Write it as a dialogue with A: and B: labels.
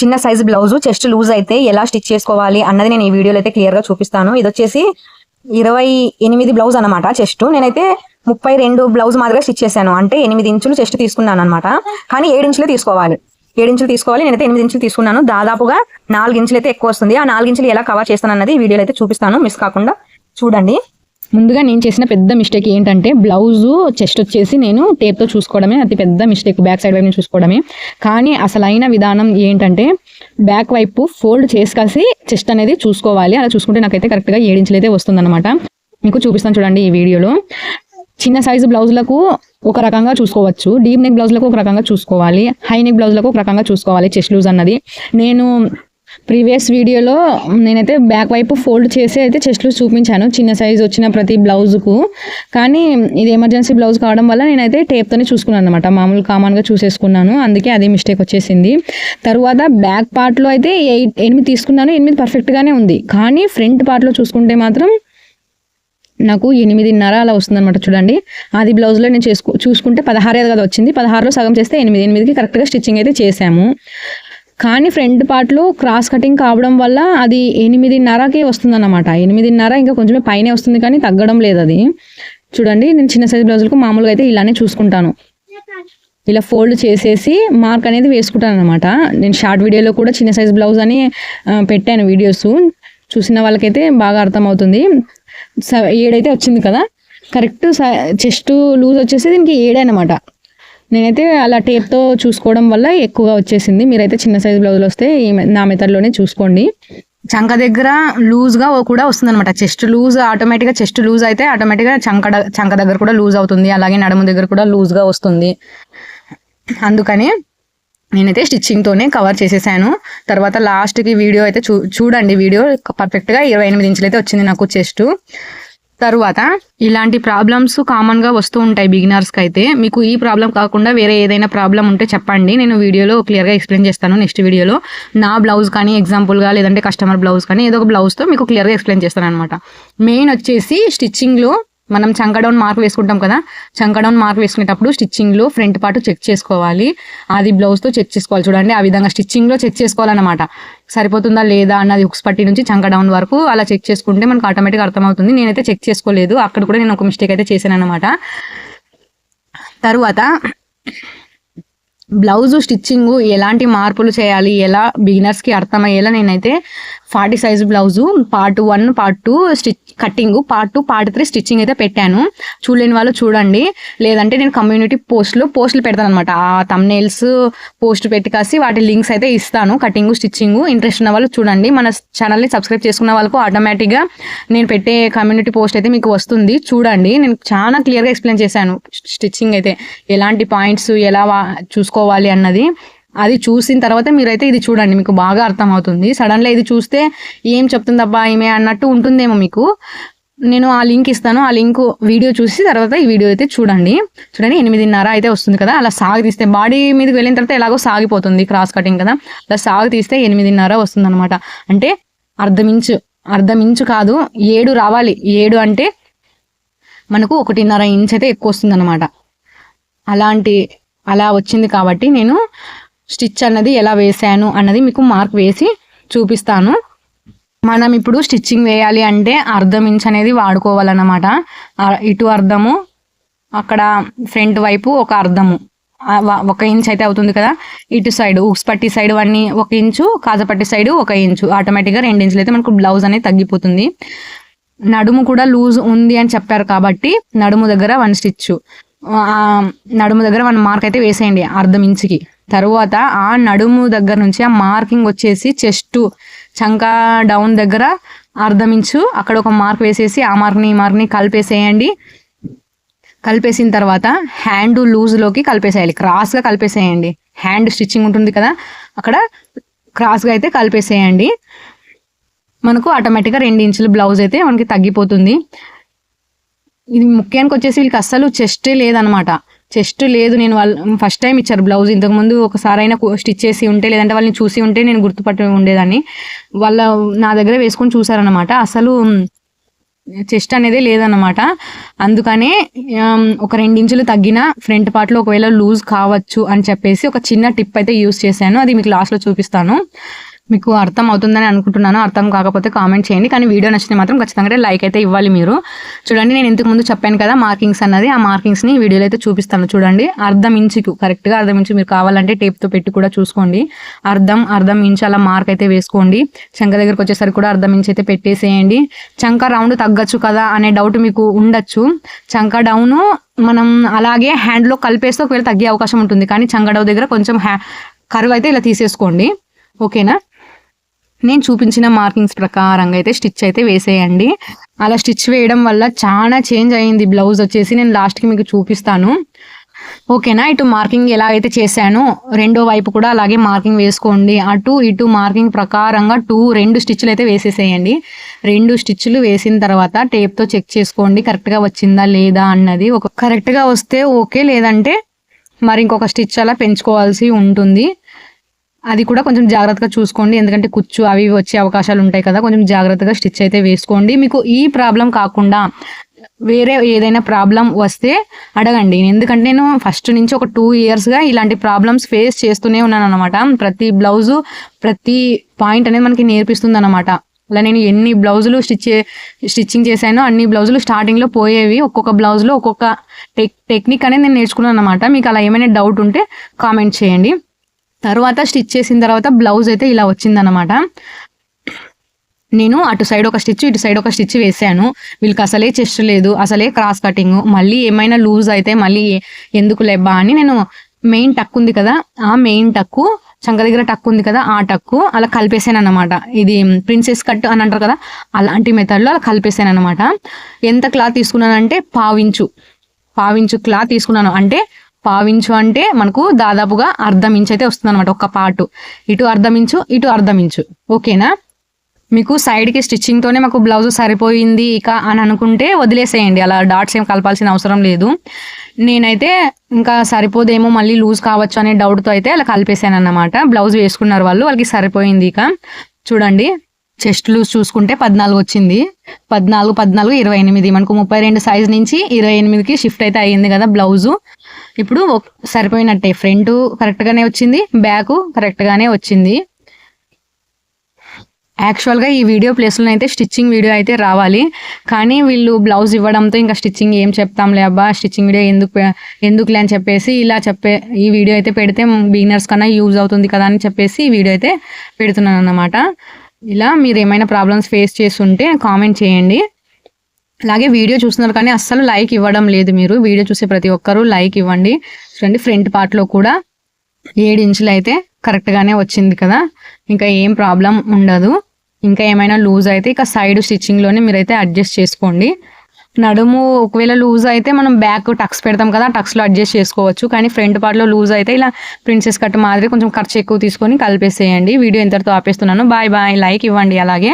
A: చిన్న size blouse chest loose అయితే ఎలా స్టిచ్ చేసుకోవాలి అన్నది నేను ఈ వీడియోలో అయితే క్లియర్ గా చూపిస్తాను. ఇది వచ్చేసి 28 బ్లౌజ్ అనమాట చెస్ట్. నేనైతే 32 బ్లౌజ్ మాదిరిగా స్టిచ్ చేశాను. అంటే 8 ఇంచులు చెస్ట్ తీసుకున్నాను అనమాట. కానీ 7 ఇంచులే తీసుకోవాలి. 7 ఇంచులు తీసుకోవాలి. నేనైతే 8 ఇంచులు తీసుకున్నాను. దాదాపుగా 4 ఇంచులు అయితే ఎక్కువ వస్తుంది. ఆ 4 ఇంచులు ఎలా కవర్ చేస్తాను అన్నది ఈ వీడియోలో అయితే చూపిస్తాను. మిస్ కాకుండా చూడండి.
B: ముందుగా నేను చేసిన పెద్ద మిస్టేక్ ఏంటంటే బ్లౌజు చెస్ట్ వచ్చేసి నేను టేప్తో చూసుకోవడమే అతి పెద్ద మిస్టేక్, బ్యాక్ సైడ్ వైపు చూసుకోవడమే. కానీ అసలైన విధానం ఏంటంటే బ్యాక్ వైపు ఫోల్డ్ చేసుకేసి చెస్ట్ అనేది చూసుకోవాలి. అలా చూసుకుంటే నాకైతే కరెక్ట్గా 7 ఇంచులు అయితే వస్తుందన్నమాట. మీకు చూపిస్తాను చూడండి ఈ వీడియోలో. చిన్న సైజు బ్లౌజులకు ఒక రకంగా చూసుకోవచ్చు, డీప్ నెక్ బ్లౌజులకు ఒక రకంగా చూసుకోవాలి, హై నెక్ బ్లౌజులకు ఒక రకంగా చూసుకోవాలి చెస్ట్ లూజ్ అన్నది. నేను ప్రీవియస్ వీడియోలో నేనైతే బ్యాక్ వైపు ఫోల్డ్ చేసి అయితే చెస్ట్ లూజ్ చూపించాను చిన్న సైజు వచ్చిన ప్రతి బ్లౌజుకు. కానీ ఇది ఎమర్జెన్సీ బ్లౌజ్ కావడం వల్ల నేనైతే టేప్తోనే చూసుకున్నాను అనమాట. మామూలు కామన్గా చూసేసుకున్నాను, అందుకే అదే మిస్టేక్ వచ్చేసింది. తర్వాత బ్యాక్ పార్ట్లో అయితే 8 తీసుకున్నాను. 8 పర్ఫెక్ట్గానే ఉంది. కానీ ఫ్రంట్ పార్ట్లో చూసుకుంటే మాత్రం నాకు 8.5 అలా వస్తుందన్నమాట. చూడండి, అది బ్లౌజ్లో నేను చూసుకుంటే 16 కదా వచ్చింది. 16లో సగం చేస్తే 8కి కరెక్ట్గా స్టిచ్చింగ్ అయితే చేసాము. కానీ ఫ్రంట్ పార్ట్లో క్రాస్ కటింగ్ కావడం వల్ల అది 8.5కే వస్తుందన్నమాట. 8.5 ఇంకా కొంచెమే పైనే వస్తుంది, కానీ తగ్గడం లేదు అది. చూడండి, నేను చిన్న సైజ్ బ్లౌజులకు మామూలుగా అయితే ఇలానే చూసుకుంటాను. ఇలా ఫోల్డ్ చేసేసి మార్క్ అనేది వేసుకుంటాను అనమాట. నేను షార్ట్ వీడియోలో కూడా చిన్న సైజ్ బ్లౌజ్ అని పెట్టాను వీడియోస్. చూసిన వాళ్ళకైతే బాగా అర్థమవుతుంది. 7 అయితే వచ్చింది కదా, కరెక్ట్ చెస్ట్ లూజ్ వచ్చేసి దీనికి 7 అనమాట. నేనైతే అలా టేప్తో చూసుకోవడం వల్ల ఎక్కువగా వచ్చేసింది. మీరైతే చిన్న సైజ్ బ్లౌజులు వస్తే నా మెథడ్లోనే చూసుకోండి.
A: చంక దగ్గర లూజ్గా కూడా వస్తుంది అనమాట. చెస్ట్ లూజ్ ఆటోమేటిక్గా, చెస్ట్ లూజ్ అయితే ఆటోమేటిక్గా చంక దగ్గర కూడా లూజ్ అవుతుంది. అలాగే నడుము దగ్గర కూడా లూజ్గా వస్తుంది. అందుకని నేనైతే స్టిచ్చింగ్తోనే కవర్ చేసేసాను. తర్వాత లాస్ట్కి వీడియో అయితే చూడండి. వీడియో పర్ఫెక్ట్గా 28 ఇంచులు అయితే వచ్చింది నాకు చెస్ట్. తర్వాత ఇలాంటి ప్రాబ్లమ్స్ కామన్గా వస్తూ ఉంటాయి బిగినర్స్కి అయితే. మీకు ఈ ప్రాబ్లం కాకుండా వేరే ఏదైనా ప్రాబ్లం ఉంటే చెప్పండి, నేను వీడియోలో క్లియర్గా ఎక్స్ప్లెయిన్ చేస్తాను. నెక్స్ట్ వీడియోలో నా బ్లౌజ్ కానీ ఎగ్జాంపుల్గా, లేదంటే కస్టమర్ బ్లౌజ్ కానీ ఏదో ఒక బ్లౌజ్తో మీకు క్లియర్గా ఎక్స్ప్లెయిన్ చేస్తాను అనమాట. మెయిన్ వచ్చేసి స్టిచ్చింగ్లో మనం చంక డౌన్ మార్క్ వేసుకుంటాం కదా, చంక డౌన్ మార్క్ వేసుకునేటప్పుడు స్టిచ్చింగ్లో ఫ్రంట్ పార్ట్ చెక్ చేసుకోవాలి. అది బ్లౌజ్తో చెక్ చేసుకోవాలి. చూడండి, ఆ విధంగా స్టిచ్చింగ్లో చెక్ చేసుకోవాలన్నమాట. సరిపోతుందా లేదా అన్నది హుక్స్ పట్టి నుంచి చంక డౌన్ వరకు అలా చెక్ చేసుకుంటే మనకు ఆటోమేటిక్గా అర్థమవుతుంది. నేనైతే చెక్ చేసుకోలేదు, అక్కడ కూడా నేను ఒక మిస్టేక్ అయితే చేశాను అనమాట. తర్వాత బ్లౌజు స్టిచ్చింగ్ ఎలాంటి మార్పులు చేయాలి, ఎలా బిగినర్స్కి అర్థమయ్యేలా నేనైతే 40 size blouse part 1 part 2 cutting, part 2 part 3 stitching అయితే పెట్టాను. చూడలేని వాళ్ళు చూడండి, లేదంటే నేను కమ్యూనిటీ పోస్టులు పెడతాను అనమాట. ఆ థంబ్నెయిల్స్ పోస్ట్ పెట్టి వాటి లింక్స్ అయితే ఇస్తాను. కటింగ్ స్టిచ్చింగ్ ఇంట్రెస్ట్ ఉన్న వాళ్ళు చూడండి. మన ఛానల్ని సబ్స్క్రైబ్ చేసుకున్న వాళ్ళకు ఆటోమేటిక్గా నేను పెట్టే కమ్యూనిటీ పోస్ట్ అయితే మీకు వస్తుంది. చూడండి, నేను చాలా క్లియర్గా ఎక్స్ప్లెయిన్ చేశాను స్టిచ్చింగ్ అయితే ఎలాంటి పాయింట్స్ ఎలా చూసుకోవాలి అన్నది. అది చూసిన తర్వాత మీరైతే ఇది చూడండి, మీకు బాగా అర్థమవుతుంది. సడన్గా ఇది చూస్తే ఏం చెప్తుందబ్బా ఈమె అన్నట్టు ఉంటుందేమో మీకు. నేను ఆ లింక్ ఇస్తాను, ఆ లింక్ వీడియో చూసి తర్వాత ఈ వీడియో అయితే చూడండి. 8.5 అయితే వస్తుంది కదా. అలా సాగి తీస్తే బాడీ మీదకి వెళ్ళిన తర్వాత ఎలాగో సాగిపోతుంది, క్రాస్ కటింగ్ కదా. అలా సాగి తీస్తే 8.5 వస్తుంది అనమాట. అంటే అర్ధం ఇంచు కాదు, 7 రావాలి. 7 అంటే మనకు 1.5 ఇంచ్ అయితే ఎక్కువ వస్తుంది అనమాట. అలా వచ్చింది కాబట్టి నేను స్టిచ్ అన్నది ఎలా వేసాను అన్నది మీకు మార్క్ వేసి చూపిస్తాను. మనం ఇప్పుడు స్టిచ్చింగ్ వేయాలి అంటే 1/2 ఇంచ్ అనేది వాడుకోవాలన్నమాట. ఇటు అర్ధము, అక్కడ ఫ్రంట్ వైపు ఒక అర్ధము, 1 ఇంచ్ అయితే అవుతుంది కదా. ఇటు సైడ్ ఉక్స్ పట్టి సైడ్ 1 ఇంచు, కాజపట్టి సైడ్ 1 ఇంచు, ఆటోమేటిక్గా 2 ఇంచులు అయితే మనకు బ్లౌజ్ అనేది తగ్గిపోతుంది. నడుము కూడా లూజ్ ఉంది అని చెప్పారు కాబట్టి నడుము దగ్గర 1 స్టిచ్, నడుము దగ్గర 1 మార్క్ అయితే వేసేయండి 1/2 ఇంచుకి. తర్వాత ఆ నడుము దగ్గర నుంచి ఆ మార్కింగ్ వచ్చేసి చెస్ట్ చంక డౌన్ దగ్గర 1/2 ఇంచు అక్కడ ఒక మార్క్ వేసేసి ఆ మార్క్ని కలిపేసేయండి. కలిపేసిన తర్వాత హ్యాండ్ లూజ్లోకి కలిపేసేయాలి, క్రాస్గా కలిపేసేయండి. హ్యాండ్ స్టిచ్చింగ్ ఉంటుంది కదా, అక్కడ క్రాస్గా అయితే కలిపేసేయండి. మనకు ఆటోమేటిక్గా 2 ఇంచుల బ్లౌజ్ అయితే మనకి తగ్గిపోతుంది. ఇది ముఖ్యానికి వచ్చేసి వీళ్ళకి అస్సలు చెస్టే లేదనమాట. చెస్ట్ లేదు. నేను వాళ్ళు ఫస్ట్ టైం ఇచ్చారు బ్లౌజ్. ఇంతకుముందు ఒకసారి అయినా స్టిచ్ చేసి ఉంటే, లేదంటే వాళ్ళని చూసి ఉంటే నేను గుర్తుపట్టి ఉండేదాన్ని. నా దగ్గర వేసుకొని చూసారనమాట. అసలు చెస్ట్ అనేది లేదన్నమాట. అందుకనే ఒక 2 ఇంచులు తగ్గిన ఫ్రంట్ పార్ట్లో ఒకవేళ లూజ్ కావచ్చు అని చెప్పేసి ఒక చిన్న టిప్ అయితే యూస్ చేశాను. అది మీకు లాస్ట్లో చూపిస్తాను. మీకు అర్థం అవుతుందని అనుకుంటున్నాను. అర్థం కాకపోతే కామెంట్ చేయండి. కానీ వీడియో నచ్చితే మాత్రం ఖచ్చితంగా లైక్ అయితే ఇవ్వాలి మీరు. చూడండి, నేను ఇంతకు ముందు చెప్పాను కదా మార్కింగ్స్ అన్నది, ఆ మార్కింగ్స్ని వీడియోలో అయితే చూపిస్తాను. చూడండి, అర్ధం ఇంచుకు కరెక్ట్గా అర్ధం ఇంచు, మీరు కావాలంటే టేప్తో పెట్టి కూడా చూసుకోండి. అర్ధం ఇంచు అలా మార్క్ అయితే వేసుకోండి. చంక దగ్గరకు వచ్చేసరికి కూడా అర్ధం ఇంచు అయితే పెట్టేసేయండి. చంక రౌండ్ తగ్గచ్చు కదా అనే డౌట్ మీకు ఉండొచ్చు. చంక డౌను మనం అలాగే హ్యాండ్లో కలిపేస్తే ఒకవేళ తగ్గే అవకాశం ఉంటుంది. కానీ చంక డౌన్ దగ్గర కొంచెం కరువు అయితే ఇలా తీసేసుకోండి. ఓకేనా? నేను చూపించిన మార్కింగ్స్ ప్రకారంగా అయితే స్టిచ్ అయితే వేసేయండి. అలా స్టిచ్ వేయడం వల్ల చాలా చేంజ్ అయ్యింది బ్లౌజ్ వచ్చేసి. నేను లాస్ట్కి మీకు చూపిస్తాను. ఓకేనా? ఇటు మార్కింగ్ ఎలా అయితే చేశానో రెండో వైపు కూడా అలాగే మార్కింగ్ వేసుకోండి. అటు ఇటు మార్కింగ్ ప్రకారంగా 2 స్టిచ్లు అయితే వేసేసేయండి. 2 స్టిచ్లు వేసిన తర్వాత టేప్తో చెక్ చేసుకోండి కరెక్ట్గా వచ్చిందా లేదా అన్నది. కరెక్ట్గా వస్తే ఓకే, లేదంటే మరి ఇంకొక స్టిచ్ అలా పెంచుకోవాల్సి ఉంటుంది. అది కూడా కొంచెం జాగ్రత్తగా చూసుకోండి, ఎందుకంటే కుచ్చు అవి వచ్చే అవకాశాలు ఉంటాయి కదా. కొంచెం జాగ్రత్తగా స్టిచ్ అయితే వేసుకోండి. మీకు ఈ ప్రాబ్లం కాకుండా వేరే ఏదైనా ప్రాబ్లం వస్తే అడగండి. ఎందుకంటే నేను ఫస్ట్ నుంచి ఒక 2 ఇయర్స్గా ఇలాంటి ప్రాబ్లమ్స్ ఫేస్ చేస్తూనే ఉన్నాను అనమాట. ప్రతి బ్లౌజు ప్రతి పాయింట్ అనేది మనకి నేర్పిస్తుంది అనమాట. అలా నేను ఎన్ని బ్లౌజులు స్టిచ్చింగ్ చేశానో అన్ని బ్లౌజులు స్టార్టింగ్లో పోయేవి. ఒక్కొక్క బ్లౌజ్లో ఒక్కొక్క టెక్నిక్ అనేది నేను నేర్చుకున్నాను అనమాట. మీకు అలా ఏమైనా డౌట్ ఉంటే కామెంట్ చేయండి. తర్వాత స్టిచ్ చేసిన తర్వాత బ్లౌజ్ అయితే ఇలా వచ్చిందనమాట. నేను అటు సైడ్ ఒక స్టిచ్ ఇటు సైడ్ ఒక స్టిచ్ వేసాను. వీళ్ళకి అసలే చెస్ట్ లేదు, అసలే క్రాస్ కటింగ్, మళ్ళీ ఏమైనా లూజ్ అయితే మళ్ళీ ఎందుకు లేబ్బా అని నేను మెయిన్ టక్ ఉంది కదా, ఆ మెయిన్ టక్కు చంక దగ్గర టక్ ఉంది కదా, ఆ టక్కు అలా కలిపేసాను అనమాట. ఇది ప్రిన్సెస్ కట్ అని అంటారు కదా, అలాంటి మెథడ్లో అలా కలిపేసాను అనమాట. ఎంత క్లాత్ తీసుకున్నానంటే పావించు క్లాత్ తీసుకున్నాను. అంటే పావించు అంటే మనకు దాదాపుగా అర్ధం ఇంచు అయితే వస్తుంది అనమాట. ఒక పార్టు ఇటు అర్ధం ఇంచు, ఇటు అర్ధం ఇంచు. ఓకేనా? మీకు సైడ్కి స్టిచ్చింగ్తోనే మాకు బ్లౌజ్ సరిపోయింది ఇక అని అనుకుంటే వదిలేసేయండి. అలా డాట్స్ ఏం కలపాల్సిన అవసరం లేదు. నేనైతే ఇంకా సరిపోదేమో మళ్ళీ లూజ్ కావచ్చు అనే డౌట్తో అయితే అలా కలిపేసాను అన్నమాట. బ్లౌజ్ వేసుకున్నారు వాళ్ళకి సరిపోయింది. ఇక చూడండి, చెస్ట్ లూజ్ చూసుకుంటే 14 వచ్చింది. 14, 28 మనకు 32 సైజ్ నుంచి 28కి షిఫ్ట్ అయితే అయ్యింది కదా బ్లౌజు. ఇప్పుడు సరిపోయినట్టే. ఫ్రంట్ కరెక్ట్గానే వచ్చింది, బ్యాక్ కరెక్ట్గానే వచ్చింది. యాక్చువల్గా ఈ వీడియో ప్లేస్లో అయితే స్టిచ్చింగ్ వీడియో అయితే రావాలి, కానీ వీళ్ళు బ్లౌజ్ ఇవ్వడంతో ఇంకా స్టిచ్చింగ్ ఏం చెప్తాంలే అబ్బా, స్టిచ్చింగ్ వీడియో ఎందుకులే అని చెప్పేసి ఈ వీడియో అయితే పెడితే బిగినర్స్ కన్నా యూజ్ అవుతుంది కదా అని చెప్పేసి ఈ వీడియో అయితే పెడుతున్నాను అన్నమాట. ఇలా మీరు ఏమైనా ప్రాబ్లమ్స్ ఫేస్ చేస్తుంటే కామెంట్ చేయండి. అలాగే వీడియో చూస్తున్నారు కానీ అస్సలు లైక్ ఇవ్వడం లేదు. మీరు వీడియో చూసే ప్రతి ఒక్కరూ లైక్ ఇవ్వండి. చూడండి, ఫ్రంట్ పార్ట్లో కూడా 7 ఇంచులు అయితే కరెక్ట్గానే వచ్చింది కదా, ఇంకా ఏం ప్రాబ్లం ఉండదు. ఇంకా ఏమైనా లూజ్ అయితే ఇక సైడ్ స్టిచ్చింగ్లోనే మీరైతే అడ్జస్ట్ చేసుకోండి. నడుము ఒకవేళ లూజ్ అయితే మనం బ్యాక్ టక్స్ పెడతాం కదా, టక్స్లో అడ్జస్ట్ చేసుకోవచ్చు. కానీ ఫ్రంట్ పార్ట్లో లూజ్ అయితే ఇలా ప్రిన్సెస్ కట్ మాదిరి కొంచెం ఖర్చు ఎక్కువ తీసుకొని కలిపేసేయండి. వీడియో ఇంతటితో ఆపేస్తున్నాను. Bye bye. లైక్ ఇవ్వండి అలాగే.